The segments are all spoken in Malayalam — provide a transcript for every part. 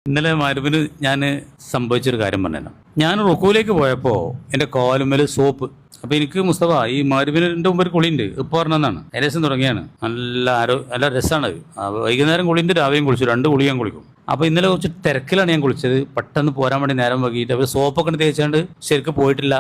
ഇന്നലെ മരുവിന് ഞാൻ സംഭവിച്ചൊരു കാര്യം പറഞ്ഞു. ഞാൻ റുക്കുവിലേക്ക് പോയപ്പോൾ എൻ്റെ കാലുമ്മേൽ സോപ്പ്. അപ്പോൾ എനിക്ക് മുസ്തഫ ഈ മരുവിൻ്റെ മുമ്പ് ഒരു കുളിയുണ്ട്, ഇപ്പോൾ പറഞ്ഞതാണ് ഏകദേശം തുടങ്ങിയാണ്. നല്ല രസമാണ്. വൈകുന്നേരം കുളിയുണ്ട്, രാവിലെയും കുളിച്ചു, 2 കുളി ഞാൻ കുളിക്കും. അപ്പോൾ ഇന്നലെ കുറച്ച് തിരക്കിലാണ് ഞാൻ കുളിച്ചത്. പെട്ടെന്ന് പോരാൻ വേണ്ടി നേരം വൈകിട്ട് അപ്പോൾ സോപ്പൊക്കെ തേച്ചാണ്ട് ശരിക്കും പോയിട്ടില്ല.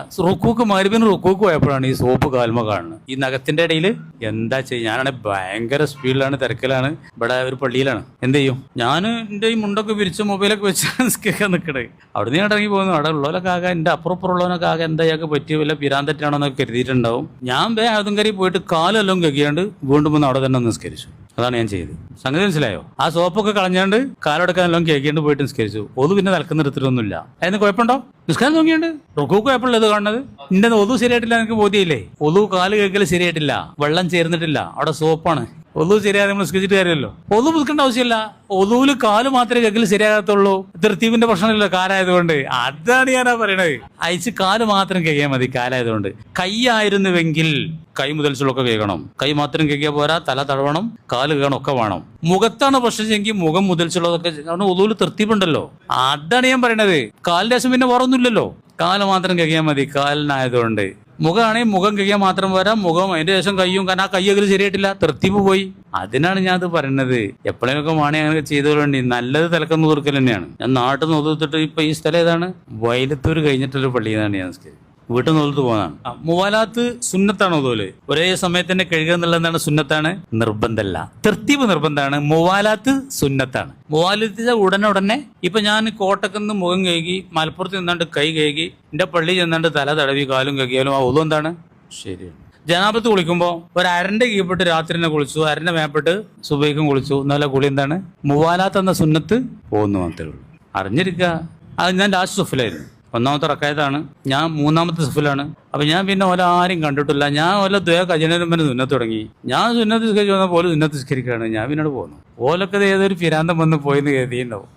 മരുവിന് റുക്കൂക്ക് പോയപ്പോഴാണ് ഈ സോപ്പ് കാൽമ കാണുന്നത്. ഈ നഖത്തിൻ്റെ ഇടയിൽ എന്താ ചെയ്യുക, ഞാനാണെങ്കിൽ ഭയങ്കര സ്പീഡിലാണ്, തിരക്കിലാണ്. ഇവിടെ ഒരു പള്ളിയിലാണ്. എന്ത് ചെയ്യും, ഞാൻ എൻ്റെ ഈ മുണ്ടൊക്കെ വിരിച്ച് മൊബൈലൊക്കെ വെച്ച് നിൽക്കാൻ നിൽക്കണേ. അവിടെ നിന്ന് ഇറങ്ങി പോകുന്നു. അവിടെ ഉള്ളവരൊക്കെ ആകെ എൻ്റെ അപ്പുറപ്പുറമുള്ളവനൊക്കെ ആകെ എന്താ ഇയാൾക്ക് പറ്റിയ വല്ല പിരാന്തറ്റാണോ എന്നൊക്കെ കരുതിയിട്ടുണ്ടാവും. ഞാൻ ആദ്യം കയറി പോയിട്ട് കാലെല്ലാം കെക്കിയാണ്ട് വീണ്ടും വന്ന് അവിടെ തന്നെ നിസ്കരിച്ചു. അതാണ് ഞാൻ ചെയ്തത്. സംഗതി മനസ്സിലായോ? ആ സോപ്പൊക്കെ കളഞ്ഞാണ്ട് കാലെടുക്കാനെല്ലാം കേൾക്കേണ്ടി പോയിട്ട് നിസ്കരിച്ചു. ഒതു പിന്നെ തലക്കുന്ന എടുത്തിട്ടൊന്നുമില്ല. അതിന് കുഴപ്പമുണ്ടോ? നിസ്കാരം നോക്കിയുണ്ട് റുക്കൂക്ക് കുഴപ്പമുള്ള ഇത് കാണുന്നത്. നിന്റെ ഒതു ശരിയായിട്ടില്ല, എനിക്ക് ബോധ്യമില്ലേ? ഒതു കാല് കേൾക്കൽ ശരിയായിട്ടില്ല, വെള്ളം ചേർന്നിട്ടില്ല, അവിടെ സോപ്പാണ്. ഒതു ശരിയായി നമ്മൾ നിസ്കരിച്ചിട്ട് കാര്യമല്ലോ. ഒതു പുതുക്കേണ്ട ആവശ്യമില്ല. ഒതുവില് കാല് മാത്രമേ കേൾക്കൽ ശരിയാകത്തുള്ളൂ. തൃത്തീപിന്റെ പ്രശ്നമില്ലല്ലോ കാലായതുകൊണ്ട്. അതാണ് ഞാനാ പറയണത്. അയച്ച് കാല് മാത്രം കേൾക്കാൻ മതി കാലായതുകൊണ്ട്. കൈയായിരുന്നുവെങ്കിൽ കൈ മുതൽ ചുള്ളൊക്കെ കേൾക്കണം. കൈ മാത്രം കേൾക്കിയാൽ പോരാ, തല തടവണം, കാല് കേൾക്കണം, ഒക്കെ വേണം. മുഖത്താണ് പ്രശ്നമെങ്കിൽ മുഖം മുതൽ ചുള്ളതൊക്കെ, കാരണം ഒതുവില് തൃത്തീപുണ്ടല്ലോ. അതാണ് ഞാൻ പറയണത്. കാലിന്റെ ശേഷം പിന്നെ വേറൊന്നുമില്ലല്ലോ. കാല് മാത്രം കേൾക്കാൻ മതി കാലിനായതുകൊണ്ട്. മുഖമാണെങ്കിൽ മുഖം കഴിക്കാൻ മാത്രം പോരാ, മുഖം അതിന്റെ ശേഷം കയ്യും. കാരണം ആ കയ്യൊക്കെ ശരിയായിട്ടില്ല, തൃത്തിപ്പ് പോയി. അതിനാണ് ഞാൻ അത് പറയുന്നത്. എപ്പോഴേലൊക്കെ വേണേ അങ്ങനെ ചെയ്തോളണ്ടി. നല്ലത് തലക്കം നൂർക്കൽ തന്നെയാണ്. ഞാൻ നാട്ടിൽ നിന്ന് ഒതുത്തിട്ട് ഇപ്പൊ ഈ സ്ഥലം ഏതാണ്, വയലത്തൂർ കഴിഞ്ഞിട്ടൊരു പള്ളിയെന്നാണ് ഞാൻ വീട്ടിൽ നിന്ന് ഒതുത്ത് പോകുന്നതാണ്. മുവാലാത്ത് സുന്നത്താണ്. ഒതുവല് ഒരേ സമയത്ത് തന്നെ കഴുകുക എന്നുള്ളതാണ് സുന്നത്താണ്, നിർബന്ധമല്ല. തൃത്തീപ് നിർബന്ധമാണ്. മുവാലാത്ത് സുന്നത്താണ്. മുവാലത്ത് ഉടനെ ഇപ്പൊ ഞാൻ കോട്ടക്കുന്ന് മുഖം കഴുകി, മലപ്പുറത്ത് നിന്നാണ്ട് കൈ കഴുകി, എന്റെ പള്ളി ചെന്നാണ്ട് തല തടവി കാലും കഴുകിയാലും ആ ഒതു എന്താണ് ശരിയാണ്. ജനാപത്ത് കുളിക്കുമ്പോൾ ഒരു അരന്റെ കീഴ്പ്പെട്ട് രാത്രിനെ കുളിച്ചു, അരന്റെ മേപ്പെട്ട് സുബൈക്കും കുളിച്ചു. എന്നാലും കുളി എന്താണ്, മുവാലാത്ത് എന്ന സുന്നത്ത് പോകുന്നു മാത്രമേ ഉള്ളൂ. അറിഞ്ഞിരിക്കുക. അത് ഞാൻ ലാസ്റ്റ് സുഫിലായിരുന്നു. 1ാമത്തെ റക്കായത്താണ്, ഞാൻ 3ാമത്തെ സുഫിലാണ്. അപ്പൊ ഞാൻ പിന്നെ ആരും കണ്ടിട്ടില്ല. ഞാൻ കജനരും പിന്നെ സുന്നത്ത് തുടങ്ങി. ഞാൻ സുന്നത്ത് നിസ്കരിച്ച് വന്നാൽ പോലും സുന്നത്ത് നിസ്കരിക്കുകയാണ്. ഞാൻ പിന്നീട് പോകുന്നു. ഓലൊക്കെ ഏതൊരു പിരാന്തം വന്ന് പോയെന്ന് കരുതിയിട്ടുണ്ടാവും.